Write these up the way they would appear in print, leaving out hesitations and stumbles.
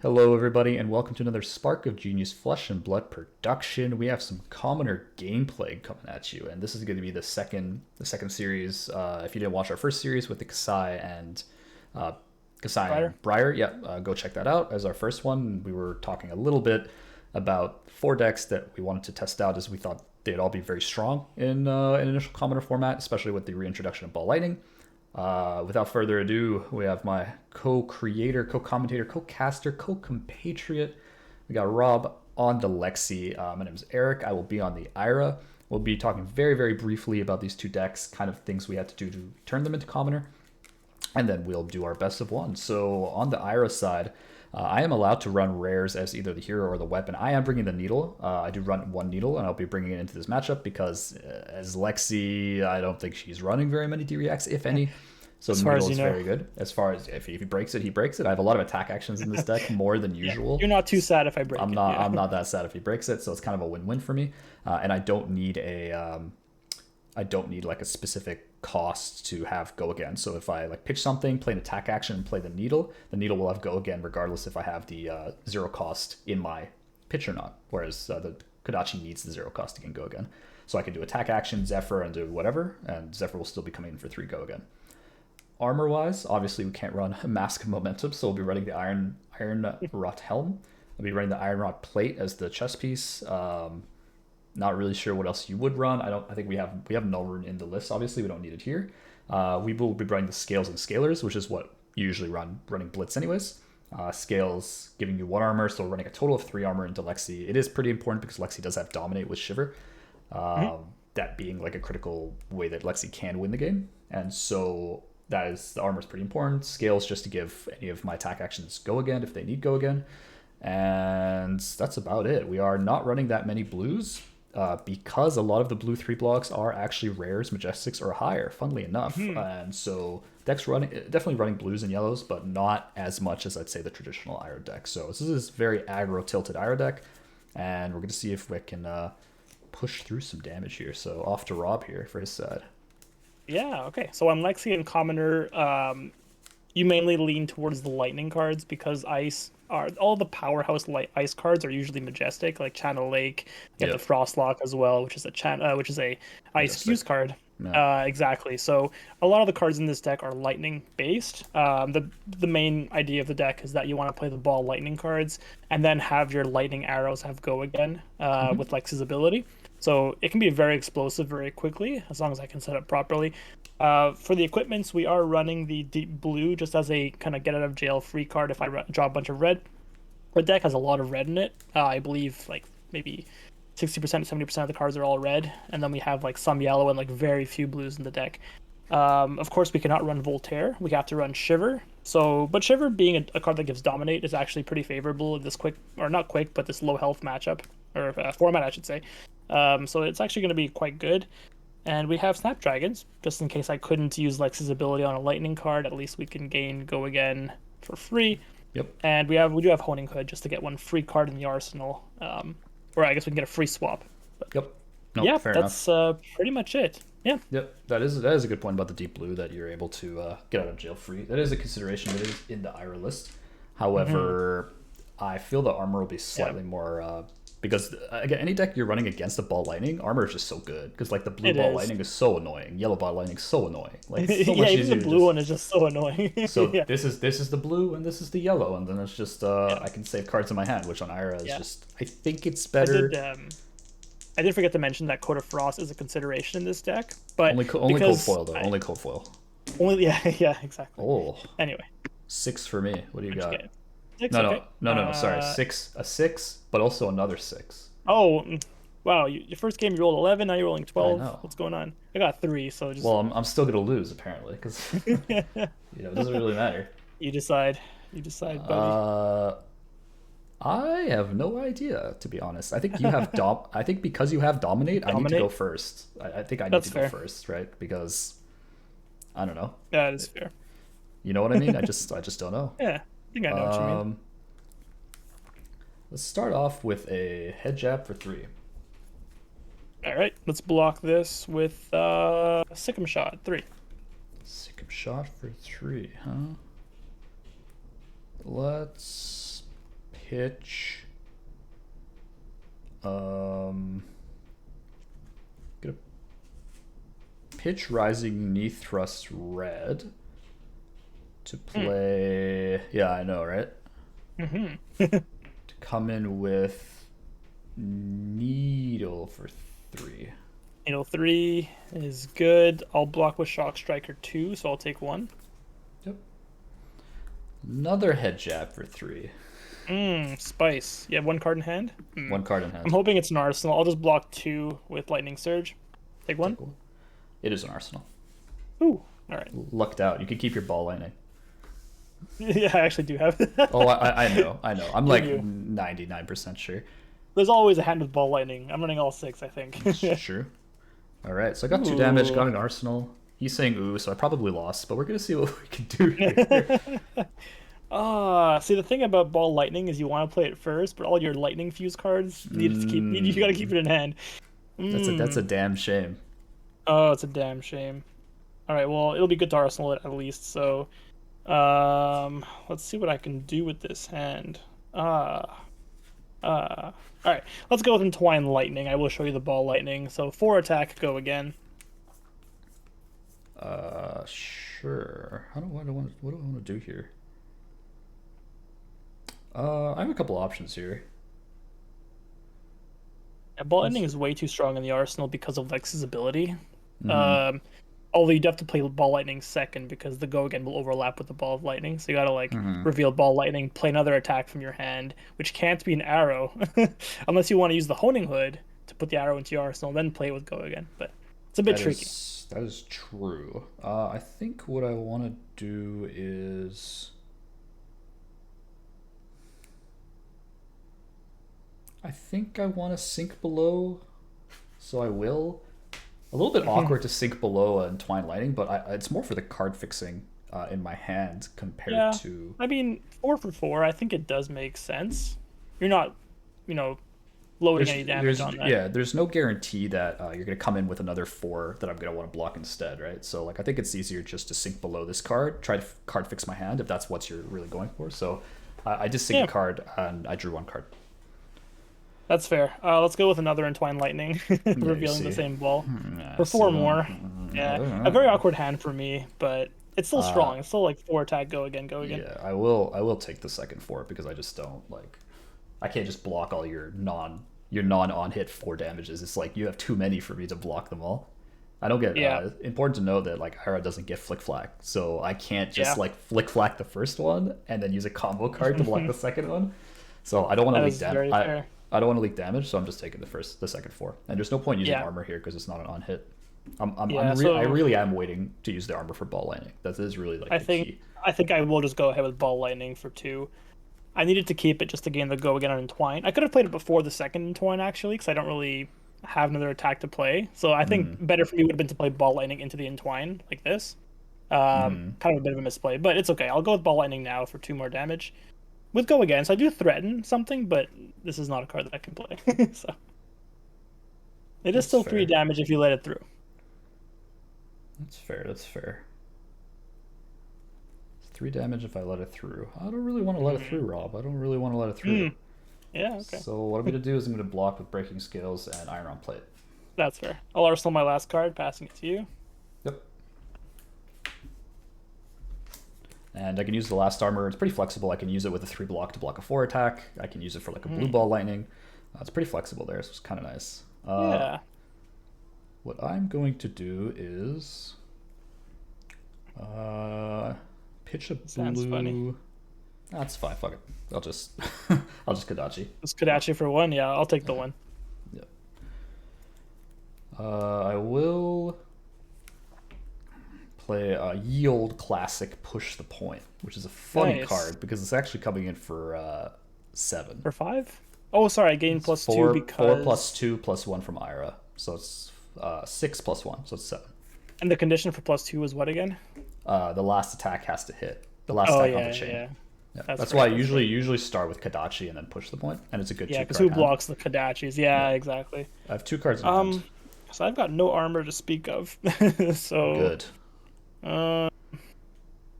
Hello, everybody, and welcome to another Spark of Genius Flesh and Blood production. We have some commoner gameplay coming at you, and this is going to be the second series. If you didn't watch our first series with the uh, Kasai Ryder? and Briar, yeah, go check that out as our first one. We were talking a little bit about four decks that we wanted to test out, as we thought they'd all be very strong in initial commoner format, especially with the reintroduction of Ball Lightning. Without further ado, we have my co-creator, co-commentator, co-caster, co-compatriot. We got Rob on the Lexi. My name is Eric. I will be on the Ira. We'll be talking very, very briefly about these two decks, kind of things we had to do to turn them into commoner, and then we'll do our best of one. So on the Ira side, I am allowed to run rares as either the hero or the weapon. I am bringing the needle. I do run one needle, and I'll be bringing it into this matchup because as Lexi, I don't think she's running very many D-Reacts, if any. So As the far needle as you is know. very good. As far as if he breaks it, he breaks it. I have a lot of attack actions in this deck, more than Yeah. usual. You're not too sad if I I'm break it. not Yeah. I'm not that sad if he breaks it, so it's kind of a win-win for me. And I don't need like a specific cost to have go again. So if I like pitch something, play an attack action, and play the needle will have go again regardless if I have the zero cost in my pitch or not. Whereas the Kodachi needs the zero cost to get go again. So I can do attack action, Zephyr, and do whatever, and Zephyr will still be coming in for three go again. Armor wise, obviously we can't run Mask of Momentum, so we'll be running the Iron Rot Helm. I'll be running the Iron Rot Plate as the chest piece. Not really sure what else you would run. I think we have Nullrune in the list. Obviously, we don't need it here. We will be running the Scales and Scalers, which is what you usually running Blitz anyways. Scales giving you one armor, so we're running a total of three armor into Lexi. It is pretty important because Lexi does have Dominate with Shiver. Mhm. That being like a critical way that Lexi can win the game, and so that is the armor is pretty important. Scales just to give any of my attack actions go again if they need go again, and that's about it. We are not running that many blues because a lot of the blue three blocks are actually rares, majestics, or higher. Funnily enough, Mhm. and so decks running definitely running blues and yellows, but not as much as I'd say the traditional Iro deck. So this is very aggro tilted Iro deck, and we're going to see if we can push through some damage here. So off to Rob here for his side. Yeah, okay. So I'm Lexi and Commoner. You mainly lean towards the lightning cards because ice are all the powerhouse light ice cards are usually majestic, like Channel Lake. You have the Yep, Frostlock as well, which is a ice majestic. fuse card. Yeah. Exactly. So a lot of the cards in this deck are lightning based. The main idea of the deck is that you want to play the ball lightning cards and then have your lightning arrows have go again Mm-hmm. with Lexi's ability. So it can be very explosive very quickly as long as I can set up properly. For the equipments, we are running the deep blue just as a kind of get out of jail free card if I draw a bunch of red. Our deck has a lot of red in it. I believe like maybe 60%, 70% of the cards are all red, and then we have like some yellow and like very few blues in the deck. Of course, we cannot run Voltaire. We have to run Shiver. So, but Shiver being a card that gives Dominate is actually pretty favorable in this quick, or not quick, but this low health matchup, or format, I should say. So it's actually going to be quite good. And we have Snapdragons, just in case I couldn't use Lex's ability on a Lightning card. At least we can gain Go Again for free. Yep. And we do have Honing Hood just to get one free card in the arsenal. Or I guess we can get a free swap. But Yep. Nope. yeah, Fair enough. that's pretty much it. Yeah. Yep. That is a good point about the deep blue that you're able to get out of jail free. That is a consideration that is in the IRA list. Hmm. However, I feel the armor will be Yeah, slightly more because again, any deck you're running against the ball lightning, armor is just so good because like the blue it ball is. lightning is so annoying, yellow ball lightning is so annoying. Like it's so Yeah, much even the easier to blue just one is just so annoying. so Yeah. this is the blue and this is the yellow, and then it's just Yeah. I can save cards in my hand, which on Ira is Yeah. just I think it's I better. did I did forget to mention that Coat of Frost is a consideration in this deck, but Only cold because foil though. I Only cold foil. only yeah, yeah, exactly. Oh, Anyway, 6 for me. What do you what'd you got? get? Six, No, okay. no, no, no, no. Sorry, six. A six, but also another six. Oh, wow, your first game you rolled 11, now you're rolling I 12. know. What's going on? I got 3, so just Well, I'm still gonna lose apparently because it doesn't really matter. you decide. You decide, buddy. Uh, I have no idea to be honest. I think you have dom. I think because you have dominate, I need to go Dominate? first. I think I need That's to go fair. first, right? Because I don't know. Yeah, that is fair. You know what I mean? I just don't know. Yeah, I think I know what you mean. Um, let's start off with a head jab for three. All right, let's block this with Sikkim Shot 3. Sikkim shot for three, huh? Let's pitch. Gonna pitch Rising Knee Thrust Red to play. Yeah, I know, right? To come in with Needle for 3. Needle 3 is good. I'll block with Shock Striker 2, so I'll take 1. Yep. Another Head Jab for 3. Spice. You have 1 card in hand? 1 card in hand. I'm hoping it's an Arsenal. I'll just block 2 with Lightning Surge. Take 1. Cool. It is an Arsenal. Ooh, alright. Lucked out. You can keep your Ball Lightning. Yeah, I actually do have it. Oh, I know. I'm like 99% sure. There's always a hand with Ball Lightning. I'm running all 6, I think. That's true. Alright, so I got 2 damage, got an Arsenal. He's saying ooh, so I probably lost, but we're going to see what we can do here. See, the thing about Ball Lightning is you want to play it first, but all your Lightning Fuse cards you got to keep it in hand. That's a damn shame. Oh, it's a damn shame. All right, well, it'll be good to Arsenal at least. So, let's see what I can do with this hand. All right, let's go with Entwine Lightning. I will show you the Ball Lightning. So 4 attack, go again. Sure. What do I want to do here? I have a couple options here. Yeah, Ball Lightning is way too strong in the Arsenal because of Lexi's ability. Although you do have to play Ball Lightning second because the Go Again will overlap with the Ball of Lightning. So you gotta reveal Ball Lightning, play another attack from your hand, which can't be an arrow, unless you want to use the Honing Hood to put the arrow into your Arsenal, then play it with Go Again. But it's a bit tricky. That is true. I think what I want to do is... I think I want to sink below, so I will. A little bit awkward to sink below Entwine Lightning, but it's more for the card fixing in my hand compared to... I mean, 4 for 4, I think it does make sense. You're not, loading any damage on that. Yeah, there's no guarantee that you're going to come in with another 4 that I'm going to want to block instead, right? So like I think it's easier just to sink below this card, try to card fix my hand if that's what you're really going for. So I just sink a card and I drew 1 card. That's fair. Let's go with another Entwine Lightning, revealing the same ball. For 4 more. Yeah, a very awkward hand for me, but it's still strong. It's still like 4 attack, go again. Yeah, I will take the second 4 because I just don't like... I can't just block all your non on hit 4 damages. It's like you have too many for me to block them all. I don't get... important to know that like Ira doesn't get Flick Flack, so I can't just like Flick Flack the first one and then use a combo card to block the second one. So I don't want to leak damage. I don't want to leak damage, so I'm just taking the second 4. And there's no point using armor here because it's not an on hit. I really am waiting to use the armor for Ball Lightning. That is really like the key. I think I will just go ahead with Ball Lightning for 2. I needed to keep it just to gain the Go Again on Entwine. I could have played it before the second Entwine actually, because I don't really have another attack to play. So I think better for me would have been to play Ball Lightning into the Entwine like this. Kind of a bit of a misplay, but it's okay. I'll go with Ball Lightning now for 2 more damage. With Go Again, so I do threaten something, but this is not a card that I can play. So it is still 3 damage if you let it through. That's fair. 3 damage if I let it through. I don't really want to let it through, Rob. I don't really want to let it through. Yeah, okay. So what I'm going to do is I'm going to block with Breaking Scales and Iron on Plate. That's fair. I'll Arsenal my last card, passing it to you. Yep. And I can use the last armor. It's pretty flexible. I can use it with a 3 block to block a 4 attack. I can use it for like a blue Ball Lightning. It's pretty flexible there, so it's kind of nice. Yeah. What I'm going to do is pitch a blue. Sounds funny. That's fine. Fuck it. I'll just Kodachi. It's Kodachi for 1. Yeah, I'll take the 1. Yep. I will play a Ye Olde Classic Push the Point, which is a funny card because it's actually coming in for 7. For 5? Oh, sorry, I gained plus 2 because... 4 plus 2 plus 1 from Ira. So it's 6 plus 1, so it's 7. And the condition for plus 2 is what again? The last attack has to hit. The last attack on the chain. Yeah. That's why I usually start with Kodachi and then push the point, and it's a good 2 card. Yeah, because who blocks the Kodachis? Yeah, exactly. I have 2 cards in hand. So I've got no armor to speak of. So good.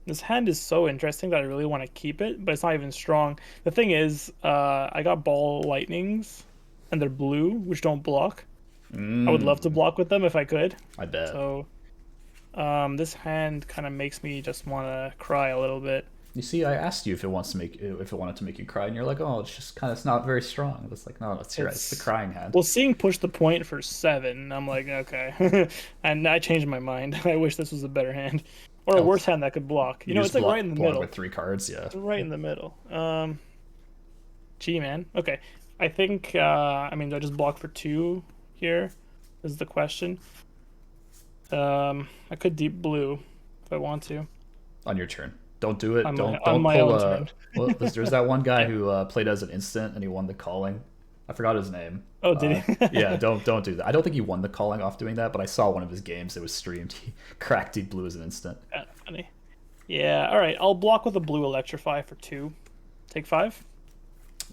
This hand is so interesting that I really want to keep it, but it's not even strong. The thing is, I got ball lightnings, and they're blue, which don't block. I would love to block with them if I could. I bet. So, this hand kind of makes me just want to cry a little bit. You see, I asked you if it wanted to make you cry, and you're like, oh, it's just kind of it's not very strong. It's like, no, that's right. It's the crying hand. Well, seeing push the point for 7, I'm like, okay. And I changed my mind. I wish this was a better hand. Or a worse hand that could block. You know, it's like right in the middle. With 3 cards, yeah. It's right in the middle. Gee, man. Okay. I think, I mean, do I just block for 2 here? Is the question. I could deep blue if I want to. On your turn. Don't do it. Don't my pull. Own turn. Well, there's that one guy who played as an instant and he won the calling. I forgot his name. Oh, did he? Yeah, don't do that. I don't think he won the calling off doing that, but I saw one of his games that was streamed. He cracked deep blue as an instant. Funny. Yeah. All right. I'll block with a blue electrify for 2. Take 5.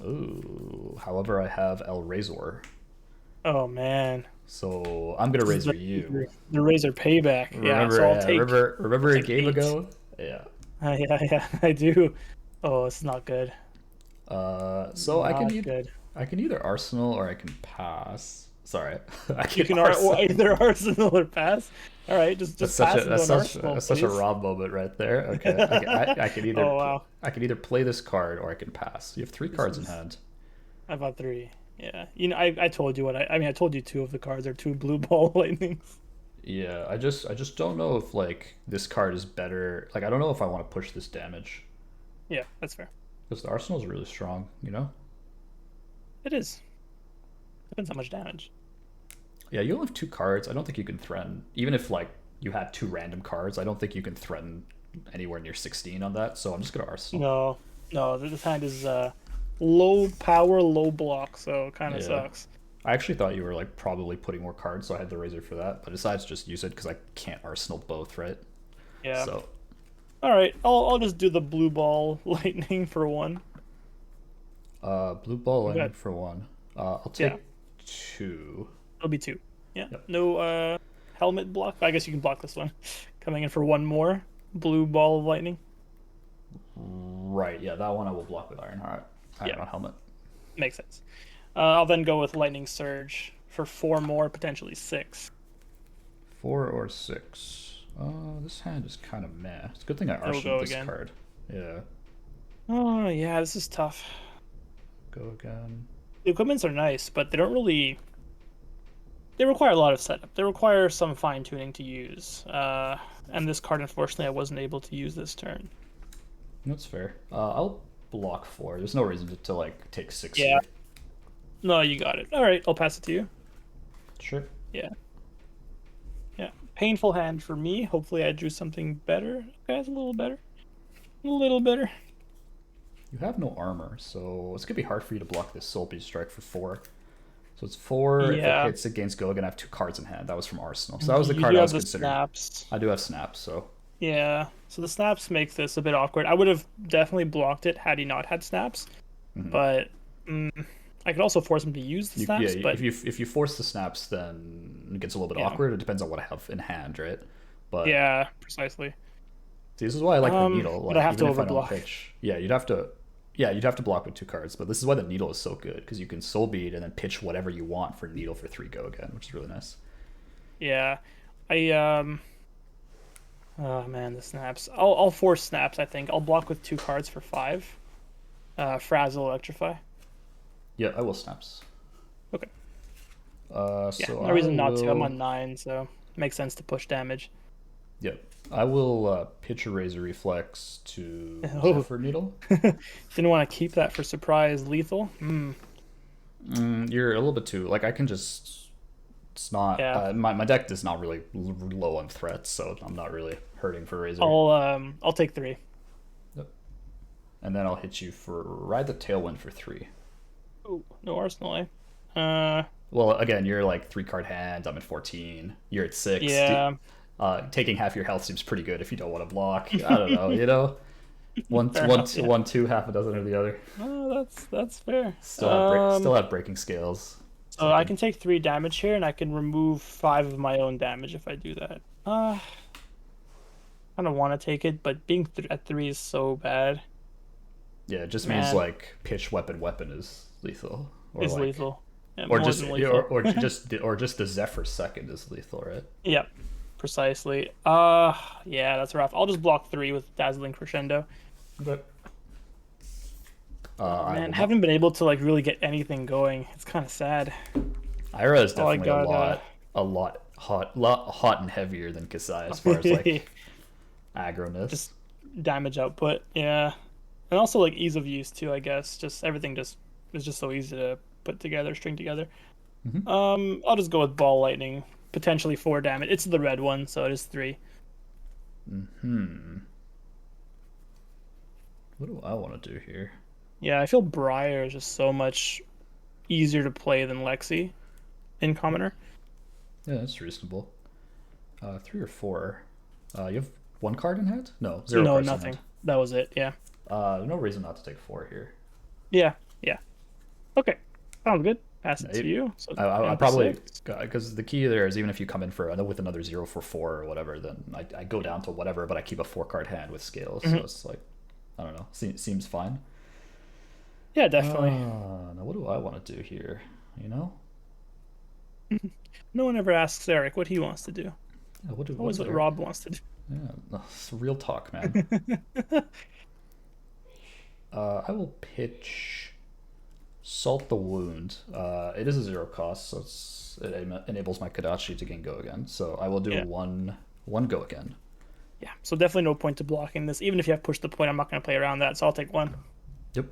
Ooh. However, I have El Razor. Oh man. So I'm gonna razor you. The razor payback. Yeah. So I'll take. Remember a game ago? Yeah. Yeah, I do. Oh, it's not good. So not I can either Arsenal or I can pass. Sorry, you can either Arsenal or pass. All right, just pass. That's such a Rob moment right there. Okay, I can either I can either play this card or I can pass. You have 3 cards in hand. I've got 3. Yeah, you know, I told you what I mean. I told you 2 of the cards are 2 blue ball lightnings. Yeah, I just don't know if like this card is better. Like I don't know if I want to push this damage. Yeah, that's fair. Because the Arsenal is really strong, you know. It is. Depends how much damage. Yeah, you only have 2 cards. I don't think you can threaten. Even if like you had 2 random cards, I don't think you can threaten anywhere near 16 on that. So I'm just gonna Arsenal. No, this hand is low power, low block, so it kind of sucks. I actually thought you were like probably putting more cards, so I had the razor for that. But besides, just use it because I can't Arsenal both, right? Yeah. So. All right, I'll just do the blue ball lightning for 1. Blue ball lightning for 1. I'll take 2. It'll be 2. Yeah. Yep. No helmet block. I guess you can block this one. Coming in for 1 more blue ball of lightning. Right. Yeah, that one I will block with Iron Heart. Iron helmet. Makes sense. I'll then go with lightning surge for 4 more, potentially 6. 4 or 6. This hand is kind of meh. It's a good thing I arsenaled this card. Yeah. Oh yeah, this is tough. Go again. The equipments are nice, but they don't really. They require a lot of setup. They require some fine tuning to use. And this card, unfortunately, I wasn't able to use this turn. That's fair. I'll block 4. There's no reason to like take 6. Yeah. Here. No, you got it. All right, I'll pass it to you. Sure. Yeah. Yeah. Painful hand for me. Hopefully, I drew something better. Okay, it's a little better. A little better. You have no armor, so it's gonna be hard for you to block this Soul Beast Strike for 4. So it's 4. Yeah. If it hits against Go, I have 2 cards in hand. That was from Arsenal, so that was the card I was considering. Snaps. I do have snaps, so. Yeah, so the snaps makes this a bit awkward. I would have definitely blocked it had he not had snaps, but I could also force him to use the snaps. But if you force the snaps, then it gets a little bit awkward. It depends on what I have in hand, right? But yeah, precisely. See, this is why I like the needle. Like, but I have to overblock. You'd have to block with 2 cards. But this is why the needle is so good, because you can soul bead and then pitch whatever you want for needle for 3 go again, which is really nice. Yeah, oh man, the snaps. I'll force snaps. I think I'll block with 2 cards for 5. Frazzle, electrify. Yeah, I will snaps. Okay. So no reason not to. I'm on 9, so it makes sense to push damage. Yep. I will pitch a Razor Reflex to Zephyr Needle. Didn't want to keep that for surprise lethal. You're a little bit too... Like, I can just... It's not... Yeah. My deck is not really low on threats, so I'm not really hurting for Razor. I'll take 3. Yep. And then I'll hit you for Ride the Tailwind for 3. Oh, no Arsenal, eh? Well, again, you're like 3-card hand. I'm at 14. You're at 6. Yeah. Taking half your health seems pretty good if you don't want to block. I don't know, you know? One, two, half a dozen or the other. Oh, that's fair. Still have breaking scales. So I can take 3 damage here, and I can remove 5 of my own damage if I do that. kind of want to take it, but being at 3 is so bad. Yeah, it just means Man, like pitch weapon is lethal, or is like, lethal. Yeah, or more just than lethal. or just the Zephyr second is lethal, right? Yep, precisely. Yeah, that's rough. I'll just block 3 with Dazzling Crescendo. Okay. Oh I man, will not. haven't been able to like really get anything going. It's kind of sad. Ira is Oh, I definitely got a lot hot and heavier than Kasai as far as like aggroness. just damage output. Yeah, and also like ease of use too. I guess just everything just is just so easy to put together, string together. Mm-hmm. I'll just go with Ball Lightning. Potentially 4 damage. It's the red one, so it is 3. Hmm. What do I want to do here? Yeah, I feel Briar is just so much easier to play than Lexi in Commoner. Yeah, that's reasonable. 3 or 4. You have 1 card in hand? No, 0 No, cards in hand. nothing. That was it. Yeah. No reason not to take 4 here. Yeah. Yeah. Okay. Sounds good. Pass it to It, you. So I down to probably 6. because the key there is even if you come in for with another 0 for 4 or whatever, then I go down to whatever, but I keep a 4 card hand with scales, so Hmm. it's like I don't know, seems fine. Yeah, definitely. Now what do I want to do here? You know, No one ever asks Eric what he wants to do. yeah, what Always is what Eric? Rob wants to do. Yeah, it's real talk, man. I will pitch Salt the Wound. It is a 0 cost, so it enables my Kadachi to gain go again. So I will do Yeah. one go again. Yeah. So definitely no point to blocking this. Even if you have pushed the point, I'm not going to play around that. So I'll take 1. Yep.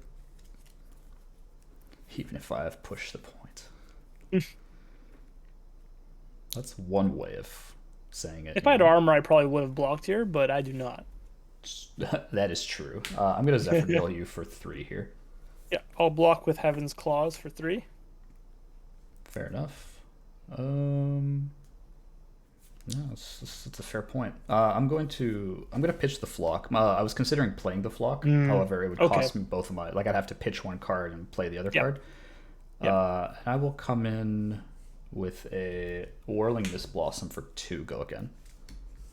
Even if I have pushed the point. That's one way of saying it. If I had armor, I probably would have blocked here, but I do not. That is true. I'm gonna Zephyr Drill you for 3 here. Yeah, I'll block with Heaven's Claws for 3. Fair enough. No, it's a fair point. I'm gonna pitch the flock. I was considering playing the flock. However, it would Okay. cost me both of my like I'd have to pitch 1 card and play the other Yep. card. Yep. And I will come in with a Whirling Mist Blossom for 2 go again.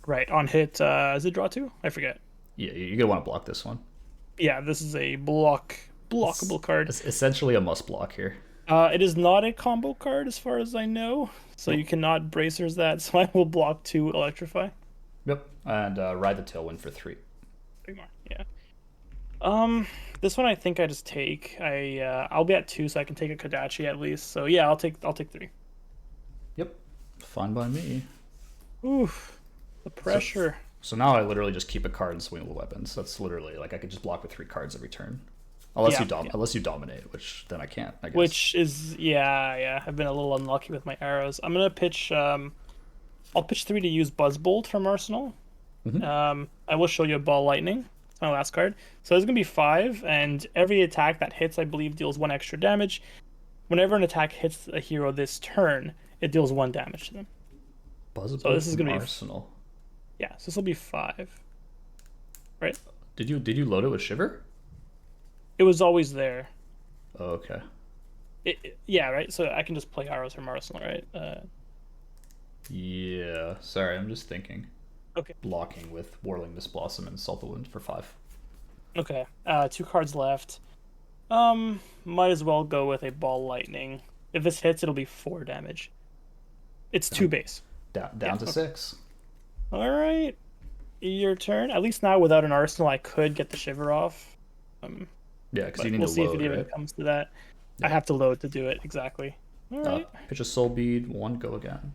Right. On hit, is it draw 2? I forget. Yeah, you're gonna want to block this one. Yeah, this is a blockable card. It's essentially a must block here. It is not a combo card as far as I know, so you cannot bracers that. So I will block 2 Electrify. Yep, and ride the Tailwind for 3. 3 more. Yeah. This one I think I just take. I'll be at 2, so I can take a Kodachi at least. So yeah, I'll take 3. Yep, fine by me. Oof, the pressure. So now I literally just keep a card and swing with weapons. That's literally like I could just block with 3 cards every turn, unless Yeah, unless you dominate, which then I can't. I guess. which is yeah. I've been a little unlucky with my arrows. I'm gonna pitch. I'll pitch 3 to use Buzzbolt from Arsenal. I will show you a Ball Lightning. It's my last card. So there's gonna be 5, and every attack that hits, I believe, deals 1 extra damage. Whenever an attack hits a hero this turn, it deals 1 damage to them. Buzzbolt So this is from gonna be Arsenal. Yeah, so this will be 5. Right? Did you load it with Shiver? It was always there. Oh, okay. Yeah, right. So I can just play arrows from Arsenal, right? Yeah. Sorry, I'm just thinking. Okay. Blocking with Whirling Mist Blossom and Salt the Wound for 5. Okay. 2 cards left. Might as well go with a Ball Lightning. If this hits, it'll be 4 damage. It's 2 base. Down to 6. All right. Your turn. At least now without an Arsenal, I could get the Shiver off. Yeah, because But you need we'll to see load, if it even right? comes to that. I have to load to do it, exactly. All right. Pitch a Soul Bead, 1 go again.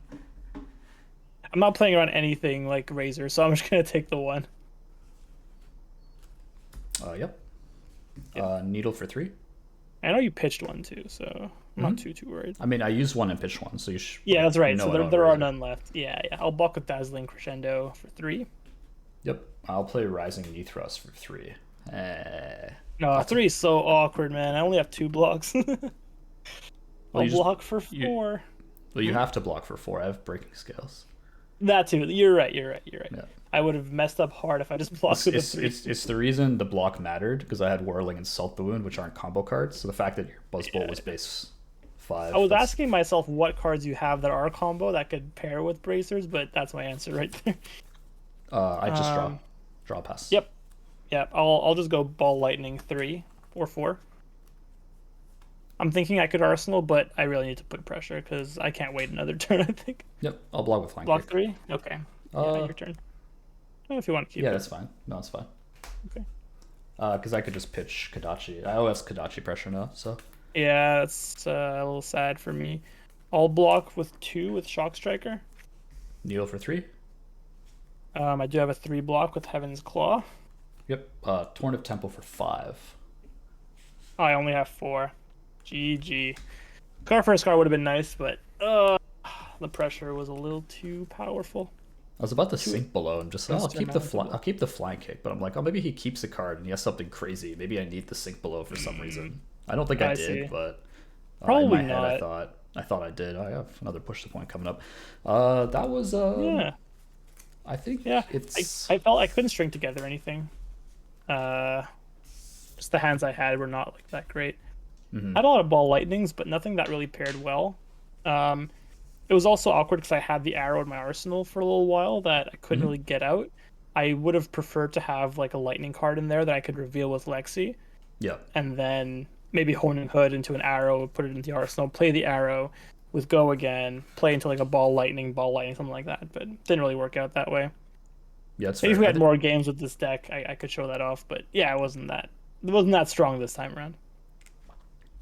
I'm not playing around anything like Razor, so I'm just going to take the 1. Yep. Needle for 3. I know you pitched 1 too, so I'm not too worried. I mean, I used 1 and pitched 1, so you should. Yeah, that's right. So I don't there are raise it. none left. Yeah. I'll block with Dazzling Crescendo for 3. Yep. I'll play Rising Knee Thrust for 3. No, 3 is so awkward, man. I only have 2 blocks. I'll you just- block for 4. Well, you have to block for 4. I have Breaking Scales. That too. You're right. Yeah. I would have messed up hard if I just blocked with a 3. It's the reason the block mattered because I had Whirling and Salt the Wound, which aren't combo cards. So the fact that your Buzzbolt was base 5. I was asking myself what cards you have that are combo that could pair with bracers, but that's my answer right there. I just Um, draw pass. yep, yep. I'll just go ball lightning 3 or 4. I'm thinking I could Arsenal, but I really need to put pressure because I can't wait another turn, I think. Yep, I'll block with flying Block kick. 3? Okay. Yeah, Uh, your turn. If you want to keep yeah, it. that's fine. No, it's fine. Okay. Because I could just pitch Kadachi. I always Kadachi pressure now, so Yeah, that's a little sad for me. I'll block with 2 with Shock Striker. Needle for 3. I do have a 3 block with Heaven's Claw. Yep. Torn of Temple for 5. I only have 4. GG. Car first car would have been nice, but the pressure was a little too powerful. I was about to Too sink below and just insurmountable. I'll keep the flying kick, but I'm like, oh, maybe he keeps the card and he has something crazy. Maybe I need the sink below for some reason. I don't think I I did, see. but in Probably my head not. I thought I did. I have another push the point coming up. That was Yeah. I think Yeah. it's I felt I couldn't string together anything. Uh, just the hands I had were not like that great. I had a lot of ball lightnings, but nothing that really paired well. Um, it was also awkward because I had the arrow in my arsenal for a little while that I couldn't really get out. I would have preferred to have like a lightning card in there that I could reveal with Lexi, yeah. and then maybe honing hood into an arrow, put it into the arsenal, play the arrow with go again, play into like a ball lightning, something like that. But it didn't really work out that way. Yeah, it's Maybe if fair. we had more games with this deck, I could show that off. But yeah, it wasn't that strong this time around.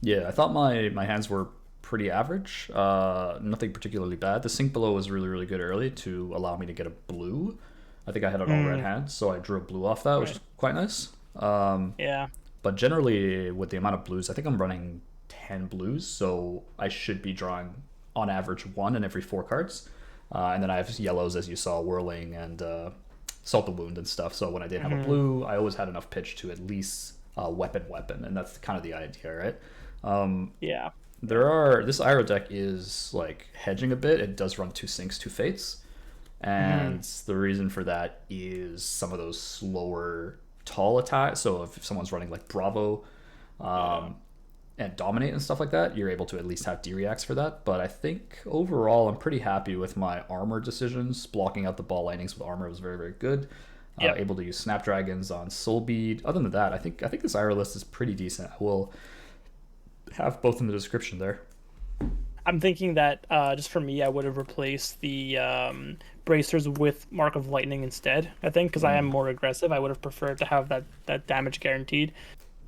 Yeah, I thought my hands were pretty average. Nothing particularly bad. The sink below was really really good early to allow me to get a blue. I think I had an all red hand, so I drew a blue off that, which Right. is quite nice. Yeah. But generally, with the amount of blues, I think I'm running 10 blues, so I should be drawing on average one in every 4 cards. And then I have yellows, as you saw, whirling and salt the wound and stuff. So when I did have a blue, I always had enough pitch to at least weapon, and that's kind of the idea, right? Yeah. This Iro deck is like hedging a bit. It does run 2 sinks, 2 fates, and the reason for that is some of those slower tall attacks. So if someone's running like Bravo and Dominate and stuff like that, you're able to at least have D-reacts for that. But I think overall, I'm pretty happy with my armor decisions. Blocking out the ball lightnings with armor was very, very good. Yep. Able to use Snapdragons on Soul Bead. Other than that, I think this Iro list is pretty decent. I will have both in the description there. I'm thinking that just for me, I would have replaced the bracers with Mark of Lightning instead. I think because I am more aggressive, I would have preferred to have that damage guaranteed,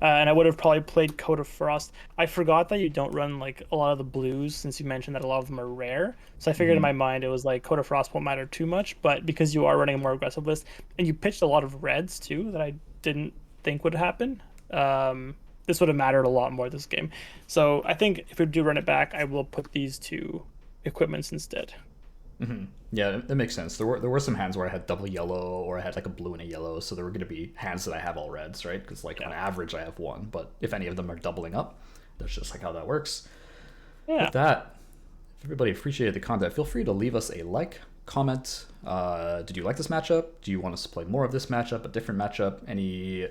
and I would have probably played Coat of Frost. I forgot that you don't run like a lot of the blues since you mentioned that a lot of them are rare. So I figured in my mind it was like Coat of Frost won't matter too much, but because you are running a more aggressive list and you pitched a lot of reds too that I didn't think would happen. This would have mattered a lot more this game. So I think if we do run it back, I will put these 2 equipments instead. Yeah, that makes sense. There were some hands where I had double yellow or I had like a blue and a yellow, so there were going to be hands that I have all reds, right? Because like on average I have one, but if any of them are doubling up, that's just like how that works. Yeah. With that, if everybody appreciated the content, feel free to leave us a like, comment. Did you like this matchup? Do you want us to play more of this matchup, a different matchup? Any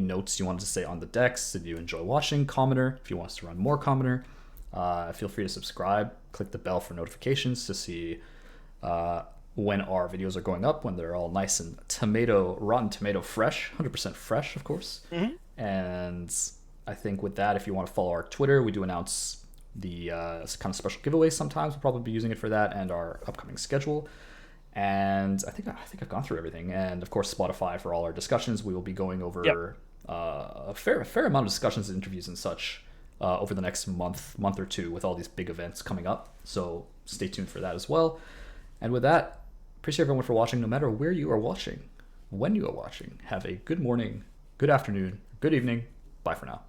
notes you wanted to say on the decks? Did you enjoy watching Commoner? If you want us to run more Commoner, feel free to subscribe. Click the bell for notifications to see when our videos are going up, when they're all nice and rotten tomato fresh, 100% fresh, of course. And I think with that, if you want to follow our Twitter, we do announce the kind of special giveaways sometimes. We'll probably be using it for that and our upcoming schedule. And I think I've gone through everything. And of course, Spotify for all our discussions. We will be going over a fair amount of discussions and interviews and such over the next month or two with all these big events coming up. So stay tuned for that as well. And with that, appreciate everyone for watching, no matter where you are watching, when you are watching. Have a good morning, good afternoon, good evening. Bye for now.